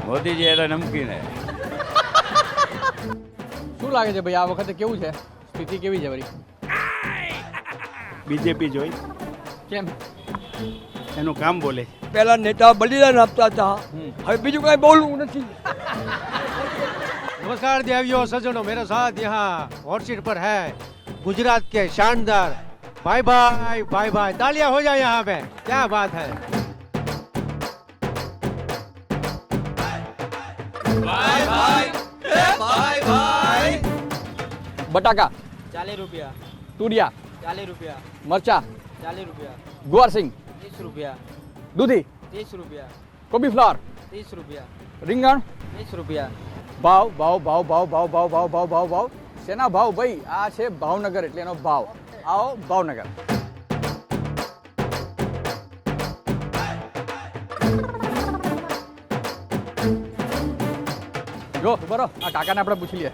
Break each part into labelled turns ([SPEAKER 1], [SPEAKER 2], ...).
[SPEAKER 1] મોદીજી એટલે નમકીન હે.
[SPEAKER 2] શું લાગે છે ભાઈ આ વખતે કેવું છે, સ્થિતિ કેવી છે વળી?
[SPEAKER 1] બીજેપી જોઈ
[SPEAKER 2] કેમ?
[SPEAKER 1] એનું કામ બોલે.
[SPEAKER 3] पहला नेता बलिदान आपता था, હવે બીજું કઈ બોલવું નથી.
[SPEAKER 4] नमस्कार देवियों सज्जनों, मेरे साथ यहाँ हॉट सीट पर है गुजरात के शानदार भाई भाई भाई भाई, तालियां हो जाए यहाँ पे, क्या बात है.
[SPEAKER 2] બટાકા
[SPEAKER 5] 40 रुपया,
[SPEAKER 2] તુરિયા
[SPEAKER 5] 40 रुपया,
[SPEAKER 2] મરચા
[SPEAKER 5] 40 रुपया,
[SPEAKER 2] ગુવારસિંગ
[SPEAKER 5] 30 रुपया,
[SPEAKER 2] દૂધી
[SPEAKER 5] 30 रुपया,
[SPEAKER 2] કોબી ફ્લાવર
[SPEAKER 5] 30 रुपया,
[SPEAKER 2] રીંગણ
[SPEAKER 5] 30 रुपया.
[SPEAKER 2] ભાવ ભાવ ભાવ ભાવ ભાવ ભાવ ભાવ ભાવ ભાવ ભાવ શેના ભાવ ભાઈ? આ છે ભાવનગર એટલે એનો ભાવ. આવો ભાવનગર. જો બરો આ કાકાને આપણે પૂછી લઈએ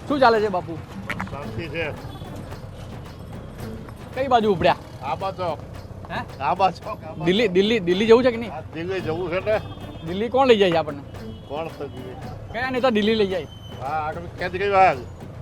[SPEAKER 2] શું ચાલે છે બાપુ?
[SPEAKER 6] શાંતિ છે.
[SPEAKER 2] કઈ બાજુ ઉપડ્યા?
[SPEAKER 6] આબા ચોક.
[SPEAKER 2] હે?
[SPEAKER 6] આબા ચોક.
[SPEAKER 2] દિલ્હી દિલ્હી દિલ્હી જવું છે કે નહીં?
[SPEAKER 6] આ દિલ્હી જવું છે ને?
[SPEAKER 2] દિલ્હી કોણ લઈ જાય છે આપણને?
[SPEAKER 6] કોણ થયું?
[SPEAKER 2] કયા નેતા દિલ્હી લઈ જાય?
[SPEAKER 6] હા, આગળ કેજરીવાલ.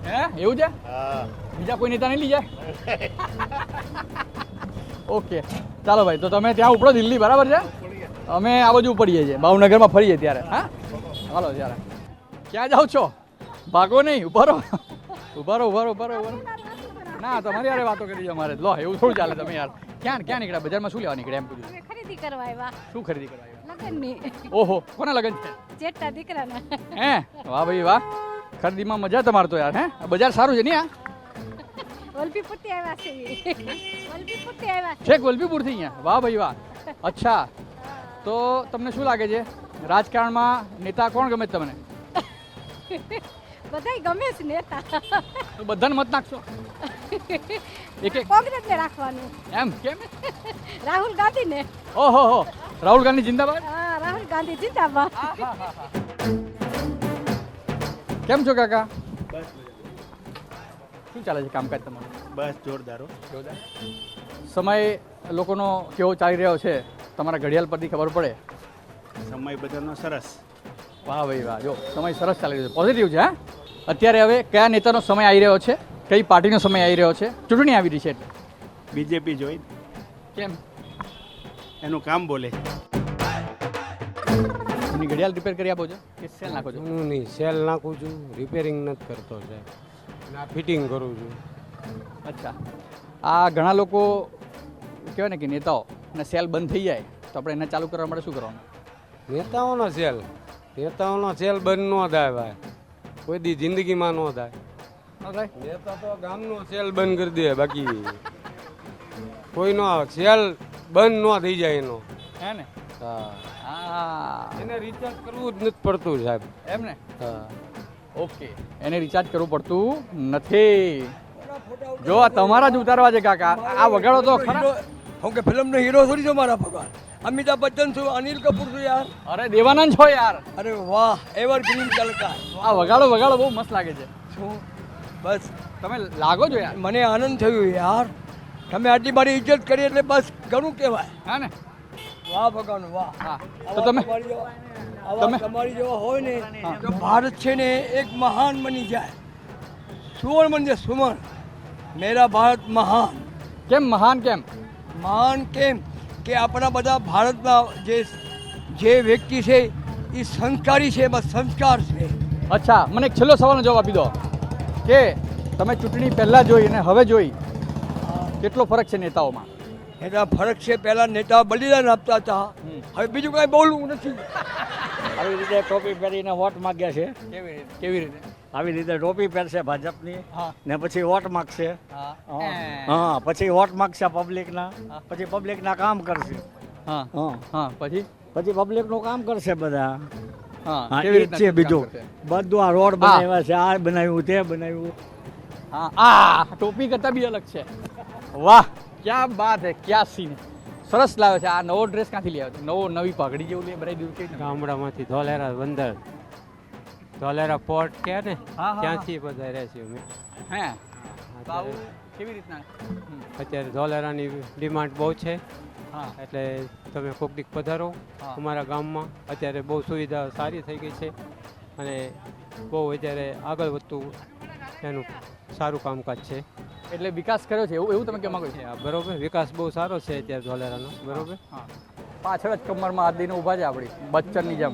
[SPEAKER 2] હે એવું છે?
[SPEAKER 6] હા.
[SPEAKER 2] બીજા કોઈ નેતા નહીં લઈ જાય? ઓકે ચાલો ભાઈ, તો તમે ત્યાં ઉપડો દિલ્હી, બરાબર છે? અમે આ બાજુ પડીએ છીએ, ભાવનગરમાં ફરીએ ત્યારે. હા ચાલો ત્યારે. ક્યાં જાઓ છો? ભાગો નહીં, ઉભા રહો ઉભા રહો ઉભા રહો ઉભા રહો ઉભા રહો. ના તમારી યાર વાતો કરી છે અમારે. લો એવું થોડું ચાલે. તમે યાર ક્યાં ક્યાં નીકળ્યા? બજારમાં શું લેવા નીકળ્યા એમ પૂછ્યું?
[SPEAKER 7] ખરીદી કરવા આવ્યા
[SPEAKER 2] શું ખરીદી કરવા આવ્યા?
[SPEAKER 7] લગનની.
[SPEAKER 2] ઓહો, કોના લગન છે?
[SPEAKER 7] જેઠા દીકરાના.
[SPEAKER 2] હે વાહ ભાઈ વાહ, ખરીદીમાં મજા તમારે તો યાર. હે બજાર સારું છે ને? આ
[SPEAKER 7] વલભીપુરથી આવ્યા છે. વલભીપુરથી આવ્યા છે.
[SPEAKER 2] છેક વલભીપુરથી અહીંયા? વાહ ભાઈ વાહ. અચ્છા, તો તમને શું લાગે છે રાજકારણમાં નેતા કોણ ગમે છે તમને?
[SPEAKER 7] બધાય ગમે છે નેતા.
[SPEAKER 2] તો બધાને મત નાખશો? એક એક
[SPEAKER 7] કોંગ્રેસને રાખવાનું.
[SPEAKER 2] એમ કેમ?
[SPEAKER 7] રાહુલ ગાંધી ને.
[SPEAKER 2] ઓહો હો, રાહુલ ગાંધી જિંદાબાદ.
[SPEAKER 7] હા, રાહુલ ગાંધી જિંદાબાદ.
[SPEAKER 2] કેમ છો કાકા? શું ચાલે છે કામકાજ તમારું?
[SPEAKER 1] બસ જોરદાર હો.
[SPEAKER 2] જોરદાર. સમય લોકોનો કેવો ચાલી રહ્યો છે તમારા ઘડિયાળ પરથી ખબર પડે?
[SPEAKER 1] સમય બધાનો સરસ.
[SPEAKER 2] વાહ ભાઈ વાહ, જો સમય સરસ ચાલી રહ્યો છે, પોઝિટિવ છે. હા, અત્યારે હવે કયા નેતાનો સમય આવી રહ્યો છે? કઈ પાર્ટીનો સમય આવી રહ્યો છે? ચૂંટણી આવી રહી છે એટલે.
[SPEAKER 1] બીજેપી જોઈ
[SPEAKER 2] કેમ?
[SPEAKER 1] એનું કામ બોલે.
[SPEAKER 2] એની ઘડિયાળ રિપેર કરી આપો છો કે સેલ નાખો છો?
[SPEAKER 4] હું નહીં સેલ નાખું છું, રિપેરિંગ નથી કરતો સાહેબ, ના ફિટિંગ કરું છું.
[SPEAKER 2] અચ્છા, આ ઘણા લોકો કહેવાય ને કે નેતાઓ અને સેલ બંધ થઈ જાય તો આપણે એને ચાલુ કરવા માટે શું કરવાનું?
[SPEAKER 4] નેતાઓનો સેલ બંધ ન થાય ભાઈ, કોઈ દી જિંદગીમાં ન થાય.
[SPEAKER 2] ન થાય?
[SPEAKER 4] નેતા તો ગામનો સેલ બંધ કરી દે, બાકી કોઈનો સેલ બંધ ન થઈ જાય એનો.
[SPEAKER 2] હે ને?
[SPEAKER 4] હા,
[SPEAKER 2] હા
[SPEAKER 4] એને રિચાર્જ કરવું જ નથી પડતું સાહેબ.
[SPEAKER 2] એમ ને?
[SPEAKER 4] હા,
[SPEAKER 2] ઓકે, એને રિચાર્જ કરવું પડતું નથી. જો આ તમારા જ ઉતારવા છે કાકા. આ વગાડો તો ખરા.
[SPEAKER 3] હું કે ફિલ્મનો હીરો થોડી છો મારા ભગવાન. અમિતાભ બચ્ચન છું, અનિલ કપૂર છું યાર.
[SPEAKER 2] અરે દેવાનંદ છો યાર.
[SPEAKER 3] અરે વાહ, એવરગ્રીન કલાકાર.
[SPEAKER 2] આ વગાડો વગાડો બહુ મસ્ત લાગે છે.
[SPEAKER 3] શું બસ
[SPEAKER 2] તમે લાગો છો યાર.
[SPEAKER 3] મને આનંદ થયો યાર, તમે આટલી મારી ઇજ્જત કરી એટલે બસ ઘણું કહેવાય.
[SPEAKER 2] હા ને?
[SPEAKER 3] વાહ ભગવાન વાહ.
[SPEAKER 2] હા, તો તમે તમે-
[SPEAKER 3] તમારી જેવા હોય ને તો ભારત છે ને એક મહાન બની જાય. સુવર્ણ બની જાય, સુવર્ણ. મેરા ભારત મહાન.
[SPEAKER 2] કેમ મહાન કેમ?
[SPEAKER 3] મહાન કેમ કે આપણા બધા ભારતના જે વ્યક્તિ છે એ સંસ્કારી છે, બસ સંસ્કાર છે.
[SPEAKER 2] અચ્છા, મને એક છેલ્લો સવાલનો જવાબ આપી દો કે તમે ચૂંટણી પહેલા જોઈ અને હવે જોઈ કેટલો ફરક છે નેતાઓમાં?
[SPEAKER 3] એના ફરક છે, પહેલા નેતા બલિદાન આપતા હતા, હવે બીજું કઈ બોલવું નથી.
[SPEAKER 5] આવી રીતે ટોપી પહેરીને વોટ માંગ્યા છે.
[SPEAKER 2] કેવી રીતે? કેવી રીતે?
[SPEAKER 5] આવી રીતે ટોપી પહેરશે ભાજપની
[SPEAKER 2] હા.
[SPEAKER 5] ને પછી વોટ માગશે.
[SPEAKER 2] હા.
[SPEAKER 5] હા, પછી વોટ માગશે પબ્લિકના, પછી પબ્લિકના કામ કરશે.
[SPEAKER 2] હા.
[SPEAKER 5] હા,
[SPEAKER 2] હા, પછી
[SPEAKER 5] પછી પબ્લિકનું કામ કરશે બધા.
[SPEAKER 2] હા,
[SPEAKER 5] હા,
[SPEAKER 2] કેવી
[SPEAKER 5] એ જ
[SPEAKER 2] રીતના
[SPEAKER 5] છે
[SPEAKER 2] કામ
[SPEAKER 5] બીજું
[SPEAKER 2] કરશે?
[SPEAKER 5] બધું. આ રોડ બનાવ્યા છે, આ બનાવ્યું, તે બનાવ્યું.
[SPEAKER 2] હા, આ ટોપી કરતા બી અલગ છે. વાહ, ક્યાં બાત હે, ક્યાં સીન. સરસ લાવે છે. આ નવો ડ્રેસ ક્યાંથી લઈ આવ્યો? નવી પાઘડી જેવું લઈ ભરાઈ દીધું છે?
[SPEAKER 4] ગામડામાંથી ધોલેરા બંદર, ધોલેરા પોર્ટ કે ને
[SPEAKER 2] હા, હા,
[SPEAKER 4] ત્યાંથી બધા રહે છે અમે.
[SPEAKER 2] હે તો આવું કેવી રીતના?
[SPEAKER 4] અત્યારે ધોલેરાની ડિમાન્ડ બહુ છે,
[SPEAKER 2] હા
[SPEAKER 4] એટલે તમે કોક દીક પધારો
[SPEAKER 2] હા.
[SPEAKER 4] અમારા ગામમાં. અત્યારે બહુ સુવિધા સારી થઈ ગઈ છે અને બહુ અત્યારે આગળ વધતું એનું સારું કામકાજ છે.
[SPEAKER 2] એટલે વિકાસ કર્યો છે એવું એવું તમે કહેવા માંગો છો?
[SPEAKER 4] હા, બરોબર. વિકાસ બહુ સારો છે અત્યારે ધોલેરાનો. બરોબર.
[SPEAKER 2] હા પાછળ જ કમરમાં હાથ દઈને ઊભા છે આપણી બચ્ચનની જેમ.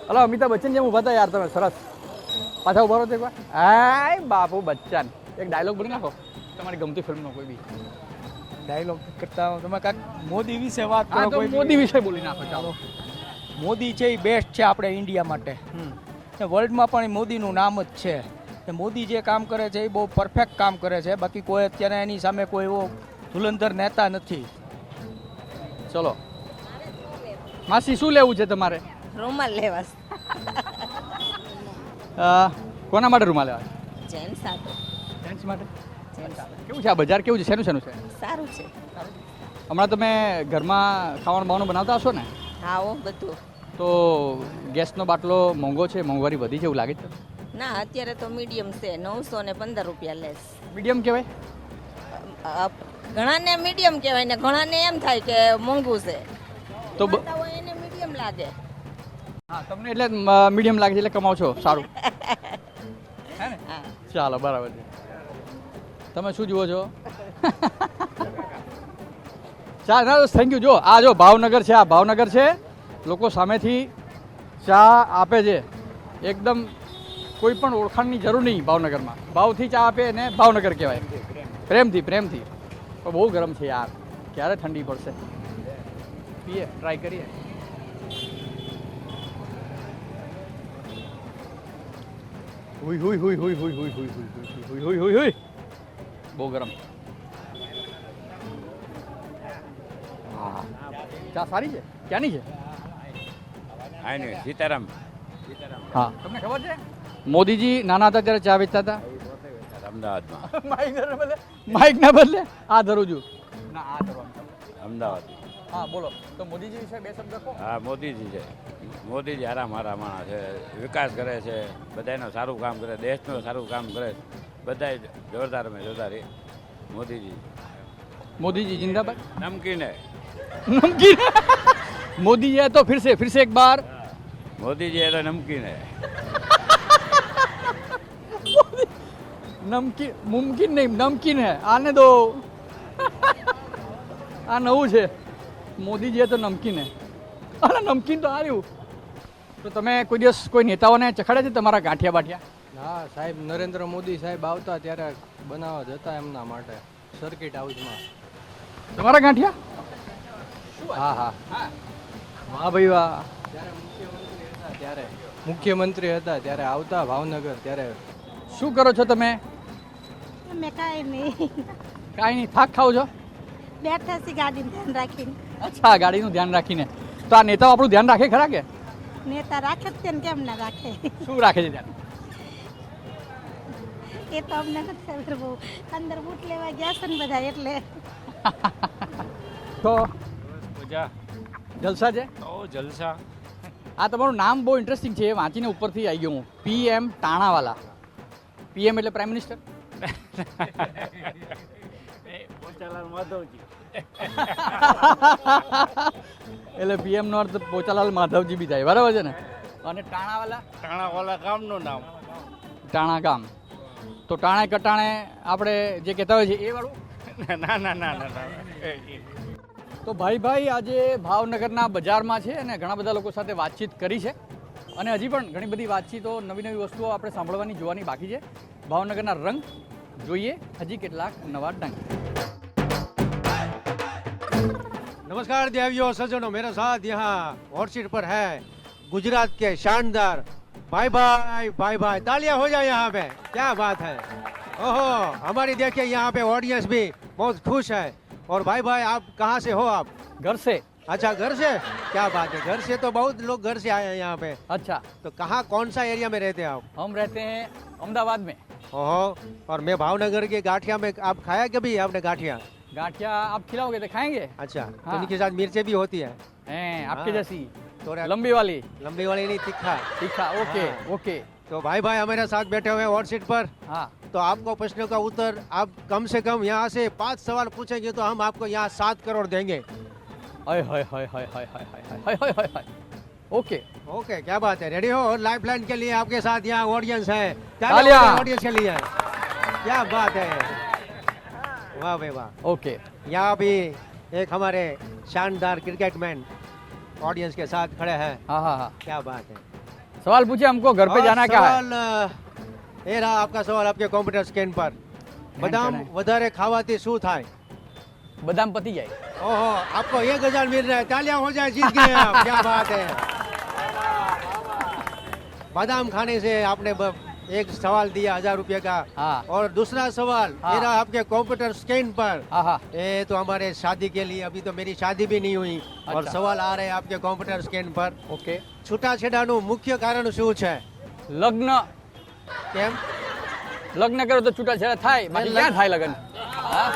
[SPEAKER 2] હલો અમિતાભ બચ્ચન જેમ ઊભા હતા યાર તમે સરસ. પાછા ઊભા રહો તો એકવાર. હાય બાપુ બચ્ચન એક ડાયલોગ બોલી નાખો તમારી ગમતી ફિલ્મનો કોઈ બી.
[SPEAKER 3] ડાયલોગ કરતા તમે કાંઈક મોદી વિશે વાત
[SPEAKER 2] હા
[SPEAKER 3] કરો.
[SPEAKER 2] તો
[SPEAKER 3] કોઈ બી.
[SPEAKER 2] મોદી વિશે બોલી નાખો ચાલો.
[SPEAKER 3] મોદી છે એ બેસ્ટ છે આપણે ઇન્ડિયા માટે. ને વર્લ્ડમાં પણ એ મોદીનું નામ જ છે. ને મોદી જે કામ કરે છે એ બહુ પરફેક્ટ કામ કરે છે. બાકી કોઈ અત્યારે એની સામે કોઈ એવો ધુલંધર નેતા નથી.
[SPEAKER 2] ચલો માસી શું લેવું છે તમારે?
[SPEAKER 8] રૂમાલ લેવાસ
[SPEAKER 2] કોના માટે રૂમાલ લેવા?
[SPEAKER 8] જેન્ટ્સ સાથે
[SPEAKER 2] જેન્ટ્સ માટે.
[SPEAKER 8] જેન્ટ્સ
[SPEAKER 2] કેવું છે આ બજાર કેવું છે શેનું શેનું છે?
[SPEAKER 8] સારું છે.
[SPEAKER 2] હમણાં તમે ઘરમાં ખાવાનું બાવાનું બનાવતા હશો ને?
[SPEAKER 8] હા ઓ બધું.
[SPEAKER 2] તો ગેસનો બાટલો મોંઘો છે, મોંઘવારી વધી છે એવું લાગે છે?
[SPEAKER 8] ના અત્યારે તો મીડિયમ છે 915 રૂપિયા લેસ.
[SPEAKER 2] મીડિયમ કહેવાય?
[SPEAKER 8] ઘણાને મીડિયમ કહેવાય ને ઘણાને એમ થાય કે મોંઘું છે.
[SPEAKER 2] તો
[SPEAKER 8] કમાતા હોય એને મીડિયમ લાગે.
[SPEAKER 2] હા તમને એટલે મીડિયમ લાગે છે એટલે કમાવ છો સારું. હે ને?
[SPEAKER 8] હા
[SPEAKER 2] ચાલો બરાબર છે. તમે શું જુઓ છો? ચા ના થેન્ક યુ. જો આ જો ભાવનગર છે, આ ભાવનગર છે. લોકો સામેથી ચા આપે છે. એકદમ કોઈ પણ ઓળખાણની જરૂર નહીં ભાવનગરમાં. ભાવથી ચા આપે એને ભાવનગર કહેવાય. પ્રેમથી પ્રેમથી. પણ બહુ ગરમ છે યાર. ક્યારે ઠંડી પડશે? પીએ ટ્રાય કરીએ. હુઈ હુઈ હુઈ હુઈ હુઈ હુઈ હુઈ હુઈ હુઈ હુઈ હુઈ હુઈ બહુ ગરમ. હા ચા સારી છે. ક્યાંની છે?
[SPEAKER 5] સીતારામ
[SPEAKER 2] હા તમને ખબર છે મોદીજી નાના હતા ત્યારે ચા વેચતા હતા?
[SPEAKER 5] અમદાવાદમાં.
[SPEAKER 2] માઇક ના બદલે આ ધરું છું ના આ ધરવાનું.
[SPEAKER 5] અમદાવાદ.
[SPEAKER 2] હા બોલો તો મોદીજી વિશે બે શબ્દ કહો.
[SPEAKER 5] હા, મોદીજી છે. મોદીજી હારા મારા માણસ છે. વિકાસ કરે છે, બધાનું સારું કામ કરે, દેશનું સારું કામ કરે. બધા જોરદાર મેં જોરદાર મોદીજી.
[SPEAKER 2] મોદીજી जिंदाबाद.
[SPEAKER 5] नमकीन है.
[SPEAKER 2] नमकीन मोदी जी है तो फिर से एक बार
[SPEAKER 5] मोदी जी है तो नमकीन है.
[SPEAKER 2] नमकीन मुमकिन नहीं नमकीन है आने दो. આ નવું છે. મોદી જે તો નમકીન હે. અરે નમકીન તો આવ્યું. તો તમે કોઈ દિવસ કોઈ નેતાઓને ચખાડ્યા છે તમારા ગાંઠિયા બાઠિયા?
[SPEAKER 4] હા સાહેબ, નરેન્દ્ર મોદી સાહેબ આવતા ત્યારે બનાવવા જતા એમના માટે સર્કિટ હાઉસમાં.
[SPEAKER 2] તમારા ગાંઠિયા?
[SPEAKER 4] હા હા.
[SPEAKER 2] વાહ ભાઈ વાહ.
[SPEAKER 4] મુખ્યમંત્રી હતા ત્યારે આવતા ભાવનગર ત્યારે.
[SPEAKER 2] શું કરો છો તમે?
[SPEAKER 7] અમે કાંઈ નહીં
[SPEAKER 2] કાંઈ નહીં થાક ખાઓ છો?
[SPEAKER 7] બેઠા છીએ ગાડીનું ધ્યાન રાખીને.
[SPEAKER 2] અચ્છા ગાડીનું ધ્યાન રાખીને. તો આ નેતાઓ આપણું ધ્યાન રાખે ખરા કે?
[SPEAKER 7] નેતા રાખે જ છે ને કેમ ના રાખે?
[SPEAKER 2] શું રાખે છે ધ્યાન?
[SPEAKER 7] એ તો અમને નથી ખબર બહુ. અંદર બૂટ લેવા ગયા છે ને બધા એટલે.
[SPEAKER 2] તો જલસા છે.
[SPEAKER 5] જલસા.
[SPEAKER 2] આ તમારું નામ બહુ ઇન્ટરેસ્ટિંગ છે. એ વાંચીને ઉપરથી આવી ગયો હું. PM ટાણાવાલા. PM એટલે પ્રાઇમ મિનિસ્ટર? એટલે PM નો અર્થ પોચાલાલ માધવજી બી થાય બરાબર છે ને? અને ટાણાવાલા?
[SPEAKER 6] ટાણાવાલા ગામનું નામ.
[SPEAKER 2] ટાણા ગામ. તો ટાણે કટાણે આપણે જે કહેતા હોય છે એ વાળું?
[SPEAKER 6] ના ના ના ના ના.
[SPEAKER 2] તો ભાઈ આજે ભાવનગરના બજારમાં છે અને ઘણા બધા લોકો સાથે વાતચીત કરી છે અને હજી પણ ઘણી બધી વાતચીતો નવી વસ્તુઓ આપણે સાંભળવાની જોવાની બાકી છે. ભાવનગરના રંગ જોઈએ હજી કેટલાક નવા ઢંગ.
[SPEAKER 4] नमस्कार देवियों सज्जनों, मेरे साथ यहाँ हॉट सीट पर है गुजरात के शानदार भाई भाई भाई भाई. तालियां हो जाए यहाँ पे. क्या बात है. ओहो, हमारी देखिए यहाँ पे ऑडियंस भी बहुत खुश है. और भाई भाई आप कहाँ से हो आप?
[SPEAKER 2] घर से.
[SPEAKER 4] अच्छा घर से. क्या बात है. घर से तो बहुत लोग घर से आए हैं यहाँ पे.
[SPEAKER 2] अच्छा
[SPEAKER 4] तो कहाँ कौन सा एरिया में रहते हैं आप?
[SPEAKER 2] हम रहते हैं अहमदाबाद में.
[SPEAKER 4] ओहो, और मैं भावनगर के गाठिया में. आप खाया कभी आपने गाठिया?
[SPEAKER 2] गाठिया आप खिलाओगे तो खाएंगे.
[SPEAKER 4] अच्छा. तो
[SPEAKER 2] हाँ.
[SPEAKER 4] इनके साथ मिर्चे भी होती है.
[SPEAKER 2] हैं आपके
[SPEAKER 4] हाँ.
[SPEAKER 2] जैसी
[SPEAKER 4] थोड़ा
[SPEAKER 2] लंबी वाली
[SPEAKER 4] लंबी वाली नहीं, तीखा.
[SPEAKER 2] तीखा. ओके
[SPEAKER 4] हाँ.
[SPEAKER 2] ओके.
[SPEAKER 4] तो भाई भाई हमारे साथ बैठे हुए हैं हॉट सीट पर.
[SPEAKER 2] हाँ
[SPEAKER 4] तो आपको प्रश्नों का उत्तर आप कम से कम यहाँ से 5 सवाल पूछेंगे तो हम आपको यहाँ 7 करोड़ देंगे.
[SPEAKER 2] हाय हाय हाय हाय हाय हाय हाय हाय हाय हाय हाय ओके
[SPEAKER 4] ओके क्या बात है रेडी हो और लाइफ लाइन के लिए आपके साथ यहाँ ऑडियंस है
[SPEAKER 2] तालियां।
[SPEAKER 4] ऑडियंस के लिए क्या बात है वाह भाई वाह
[SPEAKER 2] ओके
[SPEAKER 4] यहाँ भी एक हमारे शानदार क्रिकेटमैन ऑडियंस के साथ खड़े हैं
[SPEAKER 2] हाँ हाँ हाँ
[SPEAKER 4] क्या बात है
[SPEAKER 2] सवाल पूछिए हमको घर पे
[SPEAKER 4] और
[SPEAKER 2] जाना क्या है
[SPEAKER 4] सवाल, ये रहा आपका सवाल आपके कॉम्प्यूटर स्क्रीन पर बदाम
[SPEAKER 2] करें।
[SPEAKER 4] વધારે ખાવાથી શું થાય
[SPEAKER 2] बदाम पति जाए
[SPEAKER 4] ओहो आपको 1000 मिल रहा है तालियां हो जाए जीत गए आप क्या बात है बादाम खाने से आपने एक सवाल दिया 1000 रुपये का
[SPEAKER 2] हाँ
[SPEAKER 4] और दूसरा सवाल
[SPEAKER 2] हाँ।
[SPEAKER 4] ये रहा आपके कंप्यूटर स्क्रीन पर
[SPEAKER 2] हाँ हाँ
[SPEAKER 4] ये तो हमारे शादी के लिए अभी तो मेरी शादी भी नहीं हुई और
[SPEAKER 2] अच्छा।
[SPEAKER 4] सवाल आ रहे हैं आपके कंप्यूटर स्क्रीन पर
[SPEAKER 2] ओके
[SPEAKER 4] છૂટાછેડાનું મુખ્ય કારણ શું છે
[SPEAKER 2] લગ્ન
[SPEAKER 4] કેમ
[SPEAKER 2] લગ્ન કરો તો છૂટાછેડા થાય બાકી ક્યાં થાય લગ્ન હા?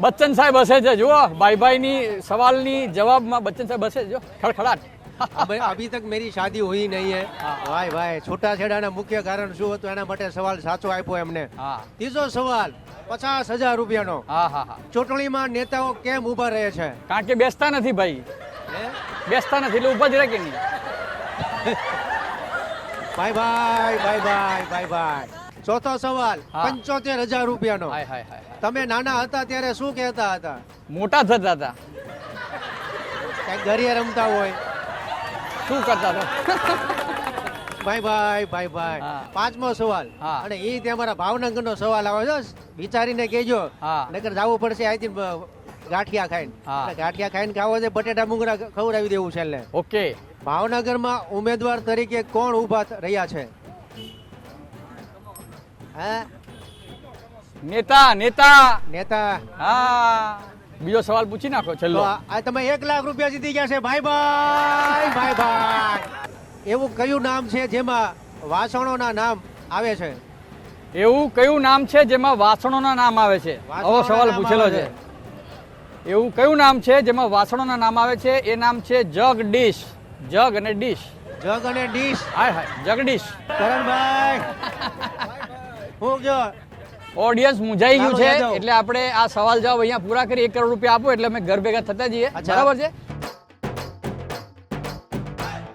[SPEAKER 2] બચ્ચન સાહેબ હસે છે જુઓ ભાઈ સવાલની જવાબમાં બચ્ચન સાહેબ હસે જો ખડખડાટ
[SPEAKER 4] अभी तक मेरी शादी हुई नहीं है भाई भाई છૂટાછેડાના મુખ્ય કારણ શું હતું એના માટે સવાલ સાચો આપ્યો એમને
[SPEAKER 2] હા
[SPEAKER 4] ત્રીજો સવાલ 50,000 રૂપિયાનો
[SPEAKER 2] હા હા હા
[SPEAKER 4] ચૂંટણીમાં નેતાઓ કેમ ઊભા રહે છે
[SPEAKER 2] કારણ કે બેસતા નથી ભાઈ
[SPEAKER 4] હે?
[SPEAKER 2] બેસતા નથી એટલે ઊભા જ રહે કે નહીં
[SPEAKER 4] ભાઈ ભાઈ ભાઈ ભાઈ ભાઈ ભાઈ ચોથો સવાલ
[SPEAKER 2] હા.
[SPEAKER 4] 75,000 રૂપિયાનો
[SPEAKER 2] હાય હાય હાય હાય.
[SPEAKER 4] તમે નાના હતા ત્યારે શું કહેતા હતા
[SPEAKER 2] મોટા થતા હતા
[SPEAKER 4] કંઈક ઘરે રમતા હોય
[SPEAKER 2] શું કરતા હતા
[SPEAKER 4] ભાઈ ભાઈ ભાઈ ભાઈ
[SPEAKER 2] હા.
[SPEAKER 4] પાંચમો સવાલ
[SPEAKER 2] હા.
[SPEAKER 4] અને એ તે અમારા ભાવનગરનો સવાલ આવે છે વિચારીને કહેજો
[SPEAKER 2] હા.
[SPEAKER 4] નકર જવું પડશે અહીંથી ગાંઠિયા ખાઈને
[SPEAKER 2] હા.
[SPEAKER 4] એટલે ગાંઠિયા ખાઈને ખાવો છે બટેટા મુંગરા ખવડાવી દેવું છે એટલે
[SPEAKER 2] ઓકે
[SPEAKER 4] ભાવનગરમાં ઉમેદવાર તરીકે કોણ ઊભા રહ્યા છે હે
[SPEAKER 2] નેતા નેતા
[SPEAKER 4] નેતા
[SPEAKER 2] હા બીજો સવાલ પૂછી નાખો
[SPEAKER 4] તો
[SPEAKER 2] છેલ્લો
[SPEAKER 4] આ તમે 1 લાખ રૂપિયા જીતી ગયા છે ભાઈ ભાઈ ભાઈ ભાઈ એવું કયું નામ છે જેમાં વાસણોના નામ આવે છે
[SPEAKER 2] એવું કયું નામ છે જેમાં વાસણોના નામ આવે છે આવો
[SPEAKER 4] વાસણોના
[SPEAKER 2] સવાલ
[SPEAKER 4] નામ
[SPEAKER 2] પૂછેલો
[SPEAKER 4] આવે
[SPEAKER 2] છે એવું કયું નામ છે જેમાં વાસણોના નામ આવે છે એ નામ છે જગ ડીશ જગ અને ડીશ
[SPEAKER 4] જગ અને ડીશ
[SPEAKER 2] હાય હાય જગડીશ
[SPEAKER 4] કરણભાઈ હું ગયો
[SPEAKER 2] ઓડિયન્સ મૂંઝાઈ ગયું
[SPEAKER 4] ચાલો,
[SPEAKER 2] છે
[SPEAKER 4] યાદવ.
[SPEAKER 2] એટલે આપણે આ સવાલ જવાબ અહીંયા પૂરા કરી 1 કરોડ રૂપિયા આપો એટલે અમે ઘર ભેગા થતા જઈએ
[SPEAKER 4] અચ્છા.
[SPEAKER 2] બરાબર છે